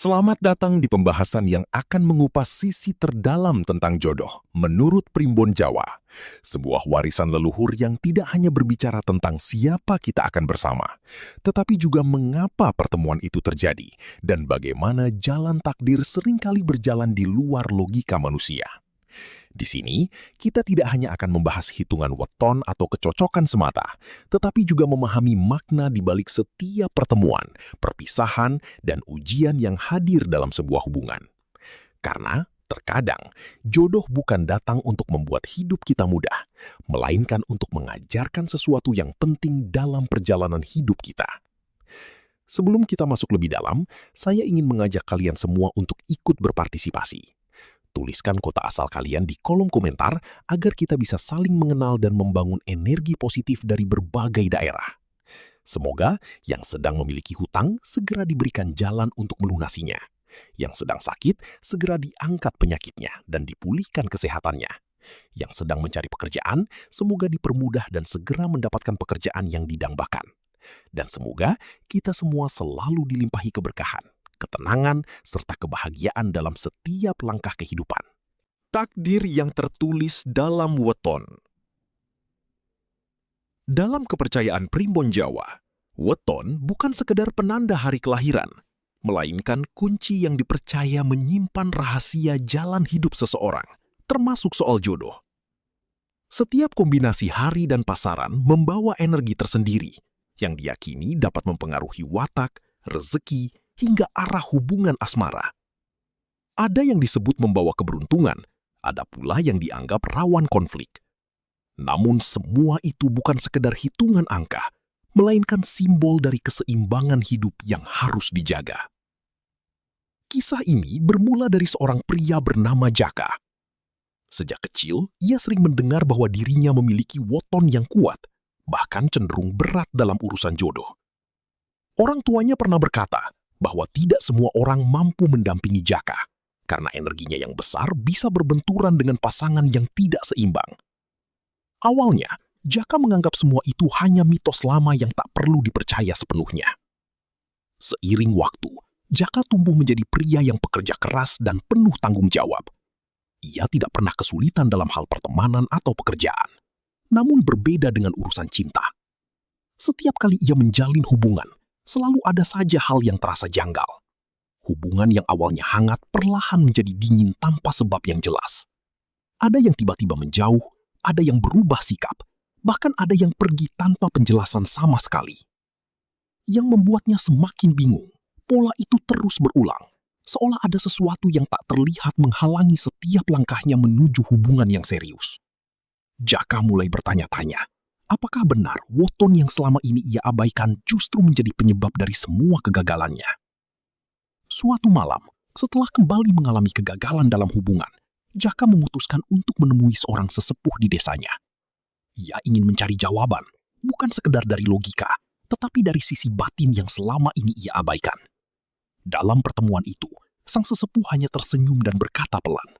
Selamat datang di pembahasan yang akan mengupas sisi terdalam tentang jodoh menurut Primbon Jawa. Sebuah warisan leluhur yang tidak hanya berbicara tentang siapa kita akan bersama, tetapi juga mengapa pertemuan itu terjadi dan bagaimana jalan takdir seringkali berjalan di luar logika manusia. Di sini, kita tidak hanya akan membahas hitungan weton atau kecocokan semata, tetapi juga memahami makna di balik setiap pertemuan, perpisahan, dan ujian yang hadir dalam sebuah hubungan. Karena, terkadang, jodoh bukan datang untuk membuat hidup kita mudah, melainkan untuk mengajarkan sesuatu yang penting dalam perjalanan hidup kita. Sebelum kita masuk lebih dalam, saya ingin mengajak kalian semua untuk ikut berpartisipasi. Tuliskan kota asal kalian di kolom komentar agar kita bisa saling mengenal dan membangun energi positif dari berbagai daerah. Semoga yang sedang memiliki hutang segera diberikan jalan untuk melunasinya. Yang sedang sakit segera diangkat penyakitnya dan dipulihkan kesehatannya. Yang sedang mencari pekerjaan semoga dipermudah dan segera mendapatkan pekerjaan yang didambakan. Dan semoga kita semua selalu dilimpahi keberkahan, ketenangan, serta kebahagiaan dalam setiap langkah kehidupan. Takdir yang tertulis dalam weton. Dalam kepercayaan Primbon Jawa, weton bukan sekedar penanda hari kelahiran, melainkan kunci yang dipercaya menyimpan rahasia jalan hidup seseorang, termasuk soal jodoh. Setiap kombinasi hari dan pasaran membawa energi tersendiri, yang diyakini dapat mempengaruhi watak, rezeki, hingga arah hubungan asmara. Ada yang disebut membawa keberuntungan, ada pula yang dianggap rawan konflik. Namun semua itu bukan sekedar hitungan angka, melainkan simbol dari keseimbangan hidup yang harus dijaga. Kisah ini bermula dari seorang pria bernama Jaka. Sejak kecil, ia sering mendengar bahwa dirinya memiliki weton yang kuat, bahkan cenderung berat dalam urusan jodoh. Orang tuanya pernah berkata bahwa tidak semua orang mampu mendampingi Jaka, karena energinya yang besar bisa berbenturan dengan pasangan yang tidak seimbang. Awalnya, Jaka menganggap semua itu hanya mitos lama yang tak perlu dipercaya sepenuhnya. Seiring waktu, Jaka tumbuh menjadi pria yang pekerja keras dan penuh tanggung jawab. Ia tidak pernah kesulitan dalam hal pertemanan atau pekerjaan, namun berbeda dengan urusan cinta. Setiap kali ia menjalin hubungan, selalu ada saja hal yang terasa janggal. Hubungan yang awalnya hangat perlahan menjadi dingin tanpa sebab yang jelas. Ada yang tiba-tiba menjauh, ada yang berubah sikap, bahkan ada yang pergi tanpa penjelasan sama sekali. Yang membuatnya semakin bingung, pola itu terus berulang, seolah ada sesuatu yang tak terlihat menghalangi setiap langkahnya menuju hubungan yang serius. Jaka mulai bertanya-tanya, apakah benar weton yang selama ini ia abaikan justru menjadi penyebab dari semua kegagalannya? Suatu malam, setelah kembali mengalami kegagalan dalam hubungan, Jaka memutuskan untuk menemui seorang sesepuh di desanya. Ia ingin mencari jawaban, bukan sekedar dari logika, tetapi dari sisi batin yang selama ini ia abaikan. Dalam pertemuan itu, sang sesepuh hanya tersenyum dan berkata pelan,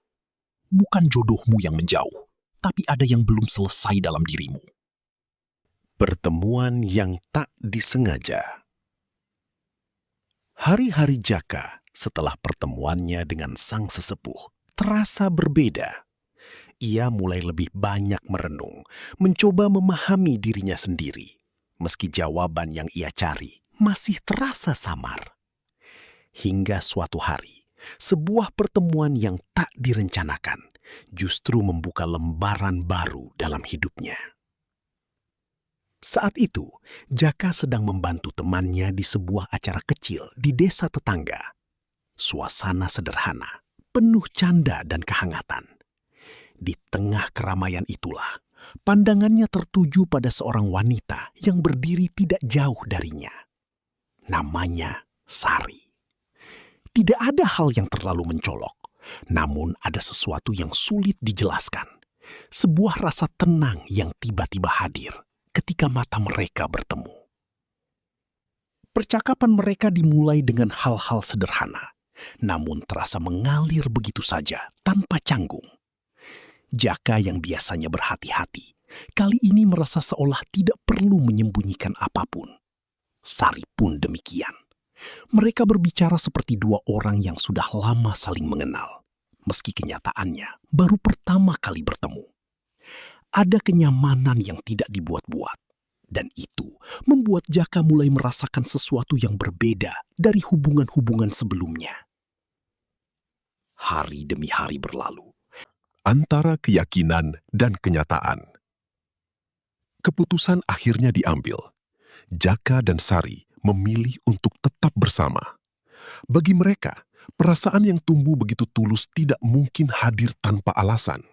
"Bukan jodohmu yang menjauh, tapi ada yang belum selesai dalam dirimu." Pertemuan yang tak disengaja. Hari-hari Jaka setelah pertemuannya dengan sang sesepuh terasa berbeda. Ia mulai lebih banyak merenung, mencoba memahami dirinya sendiri, meski jawaban yang ia cari masih terasa samar. Hingga suatu hari, sebuah pertemuan yang tak direncanakan justru membuka lembaran baru dalam hidupnya. Saat itu, Jaka sedang membantu temannya di sebuah acara kecil di desa tetangga. Suasana sederhana, penuh canda dan kehangatan. Di tengah keramaian itulah, pandangannya tertuju pada seorang wanita yang berdiri tidak jauh darinya. Namanya Sari. Tidak ada hal yang terlalu mencolok, namun ada sesuatu yang sulit dijelaskan. Sebuah rasa tenang yang tiba-tiba hadir ketika mata mereka bertemu. Percakapan mereka dimulai dengan hal-hal sederhana, namun terasa mengalir begitu saja tanpa canggung. Jaka yang biasanya berhati-hati, kali ini merasa seolah tidak perlu menyembunyikan apapun. Sari pun demikian. Mereka berbicara seperti dua orang yang sudah lama saling mengenal, meski kenyataannya baru pertama kali bertemu. Ada kenyamanan yang tidak dibuat-buat, dan itu membuat Jaka mulai merasakan sesuatu yang berbeda dari hubungan-hubungan sebelumnya. Hari demi hari berlalu. Antara keyakinan dan kenyataan. Keputusan akhirnya diambil. Jaka dan Sari memilih untuk tetap bersama. Bagi mereka, perasaan yang tumbuh begitu tulus tidak mungkin hadir tanpa alasan.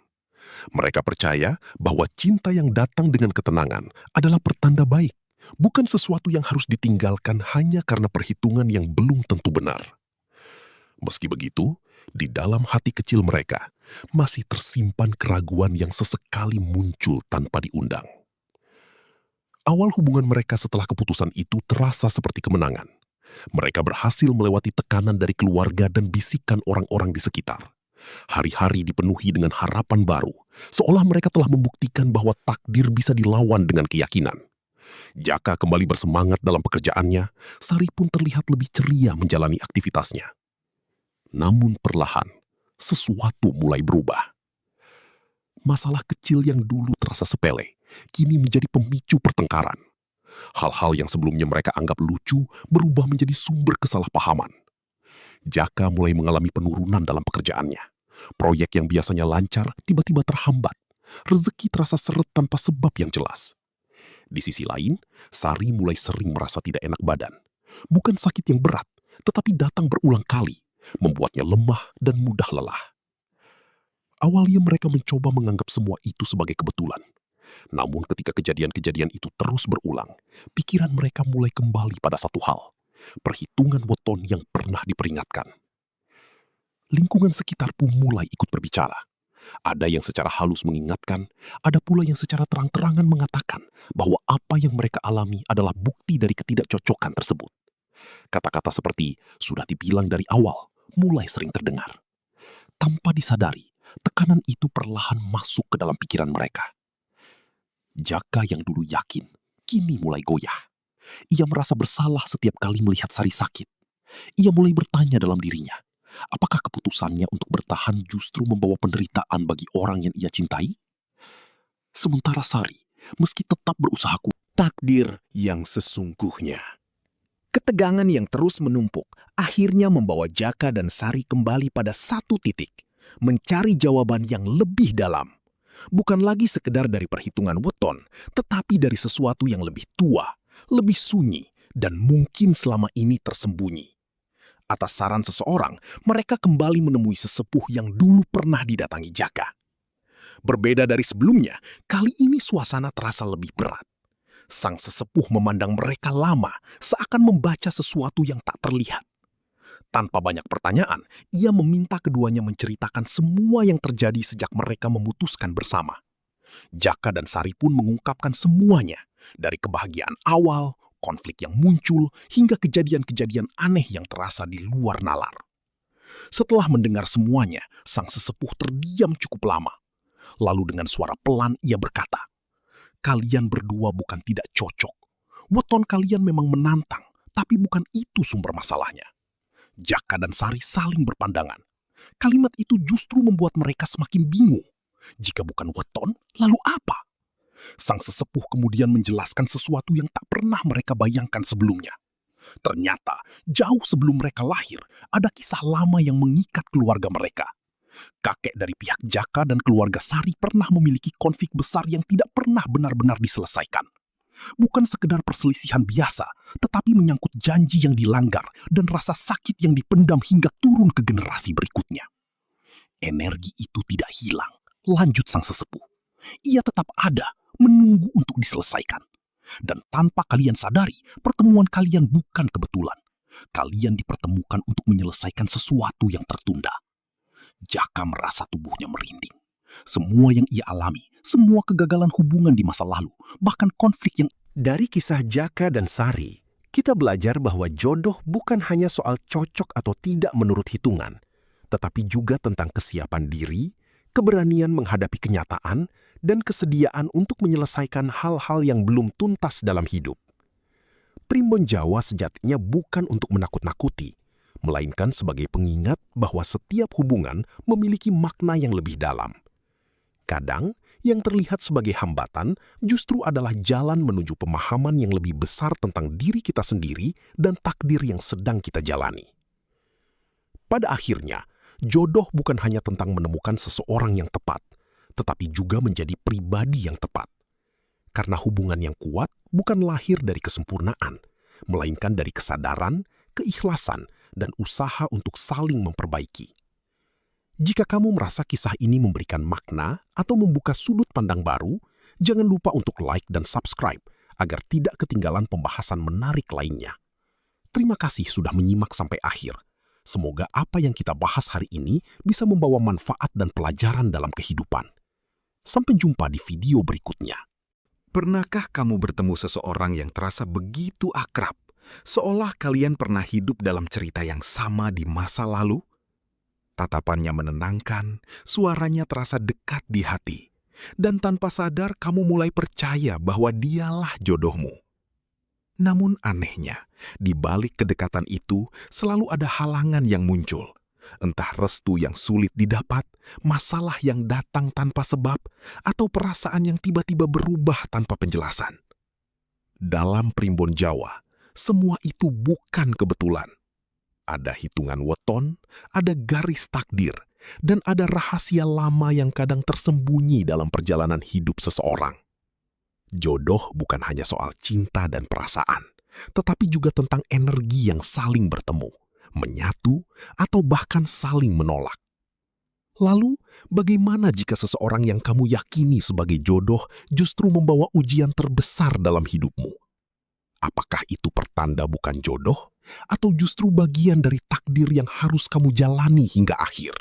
Mereka percaya bahwa cinta yang datang dengan ketenangan adalah pertanda baik, bukan sesuatu yang harus ditinggalkan hanya karena perhitungan yang belum tentu benar. Meski begitu, di dalam hati kecil mereka masih tersimpan keraguan yang sesekali muncul tanpa diundang. Awal hubungan mereka setelah keputusan itu terasa seperti kemenangan. Mereka berhasil melewati tekanan dari keluarga dan bisikan orang-orang di sekitar. Hari-hari dipenuhi dengan harapan baru, seolah mereka telah membuktikan bahwa takdir bisa dilawan dengan keyakinan. Jaka kembali bersemangat dalam pekerjaannya, Sari pun terlihat lebih ceria menjalani aktivitasnya. Namun perlahan, sesuatu mulai berubah. Masalah kecil yang dulu terasa sepele, kini menjadi pemicu pertengkaran. Hal-hal yang sebelumnya mereka anggap lucu berubah menjadi sumber kesalahpahaman. Jaka mulai mengalami penurunan dalam pekerjaannya. Proyek yang biasanya lancar tiba-tiba terhambat. Rezeki terasa seret tanpa sebab yang jelas. Di sisi lain, Sari mulai sering merasa tidak enak badan. Bukan sakit yang berat, tetapi datang berulang kali, membuatnya lemah dan mudah lelah. Awalnya mereka mencoba menganggap semua itu sebagai kebetulan. Namun ketika kejadian-kejadian itu terus berulang, pikiran mereka mulai kembali pada satu hal. Perhitungan weton yang pernah diperingatkan. Lingkungan sekitar pun mulai ikut berbicara. Ada yang secara halus mengingatkan, ada pula yang secara terang-terangan mengatakan bahwa apa yang mereka alami adalah bukti dari ketidakcocokan tersebut. Kata-kata seperti "sudah dibilang dari awal" mulai sering terdengar. Tanpa disadari, tekanan itu perlahan masuk ke dalam pikiran mereka. Jaka yang dulu yakin, kini mulai goyah. Ia merasa bersalah setiap kali melihat Sari sakit. Ia mulai bertanya dalam dirinya, apakah keputusannya untuk bertahan justru membawa penderitaan bagi orang yang ia cintai? Sementara Sari, meski tetap berusaha kuat, Takdir yang sesungguhnya. Ketegangan yang terus menumpuk akhirnya membawa Jaka dan Sari kembali pada satu titik, mencari jawaban yang lebih dalam. Bukan lagi sekedar dari perhitungan weton, tetapi dari sesuatu yang lebih tua, lebih sunyi, dan mungkin selama ini tersembunyi. Atas saran seseorang, mereka kembali menemui sesepuh yang dulu pernah didatangi Jaka. Berbeda dari sebelumnya, kali ini suasana terasa lebih berat. Sang sesepuh memandang mereka lama, seakan membaca sesuatu yang tak terlihat. Tanpa banyak pertanyaan, ia meminta keduanya menceritakan semua yang terjadi sejak mereka memutuskan bersama. Jaka dan Sari pun mengungkapkan semuanya, dari kebahagiaan awal, konflik yang muncul, hingga kejadian-kejadian aneh yang terasa di luar nalar. Setelah mendengar semuanya, sang sesepuh terdiam cukup lama. Lalu dengan suara pelan ia berkata, "Kalian berdua bukan tidak cocok. Weton kalian memang menantang, tapi bukan itu sumber masalahnya." Jaka dan Sari saling berpandangan. Kalimat itu justru membuat mereka semakin bingung. Jika bukan weton, lalu apa? Sang sesepuh kemudian menjelaskan sesuatu yang tak pernah mereka bayangkan sebelumnya. Ternyata, jauh sebelum mereka lahir, ada kisah lama yang mengikat keluarga mereka. Kakek dari pihak Jaka dan keluarga Sari pernah memiliki konflik besar yang tidak pernah benar-benar diselesaikan. Bukan sekedar perselisihan biasa, tetapi menyangkut janji yang dilanggar dan rasa sakit yang dipendam hingga turun ke generasi berikutnya. Energi itu tidak hilang, lanjut sang sesepuh. Ia tetap ada, menunggu untuk diselesaikan. Dan tanpa kalian sadari, pertemuan kalian bukan kebetulan. Kalian dipertemukan untuk menyelesaikan sesuatu yang tertunda. Jaka merasa tubuhnya merinding. Semua yang ia alami, semua kegagalan hubungan di masa lalu, bahkan konflik yang... Dari kisah Jaka dan Sari, kita belajar bahwa jodoh bukan hanya soal cocok atau tidak menurut hitungan, tetapi juga tentang kesiapan diri, keberanian menghadapi kenyataan, dan kesediaan untuk menyelesaikan hal-hal yang belum tuntas dalam hidup. Primbon Jawa sejatinya bukan untuk menakut-nakuti, melainkan sebagai pengingat bahwa setiap hubungan memiliki makna yang lebih dalam. Kadang, yang terlihat sebagai hambatan justru adalah jalan menuju pemahaman yang lebih besar tentang diri kita sendiri dan takdir yang sedang kita jalani. Pada akhirnya, jodoh bukan hanya tentang menemukan seseorang yang tepat, tetapi juga menjadi pribadi yang tepat. Karena hubungan yang kuat bukan lahir dari kesempurnaan, melainkan dari kesadaran, keikhlasan, dan usaha untuk saling memperbaiki. Jika kamu merasa kisah ini memberikan makna atau membuka sudut pandang baru, jangan lupa untuk like dan subscribe agar tidak ketinggalan pembahasan menarik lainnya. Terima kasih sudah menyimak sampai akhir. Semoga apa yang kita bahas hari ini bisa membawa manfaat dan pelajaran dalam kehidupan. Sampai jumpa di video berikutnya. Pernahkah kamu bertemu seseorang yang terasa begitu akrab, seolah kalian pernah hidup dalam cerita yang sama di masa lalu? Tatapannya menenangkan, suaranya terasa dekat di hati, dan tanpa sadar kamu mulai percaya bahwa dialah jodohmu. Namun anehnya, di balik kedekatan itu selalu ada halangan yang muncul. Entah restu yang sulit didapat, masalah yang datang tanpa sebab, atau perasaan yang tiba-tiba berubah tanpa penjelasan. Dalam Primbon Jawa, semua itu bukan kebetulan. Ada hitungan weton, ada garis takdir, dan ada rahasia lama yang kadang tersembunyi dalam perjalanan hidup seseorang. Jodoh bukan hanya soal cinta dan perasaan, tetapi juga tentang energi yang saling bertemu, menyatu, atau bahkan saling menolak. Lalu, bagaimana jika seseorang yang kamu yakini sebagai jodoh justru membawa ujian terbesar dalam hidupmu? Apakah itu pertanda bukan jodoh, atau justru bagian dari takdir yang harus kamu jalani hingga akhir?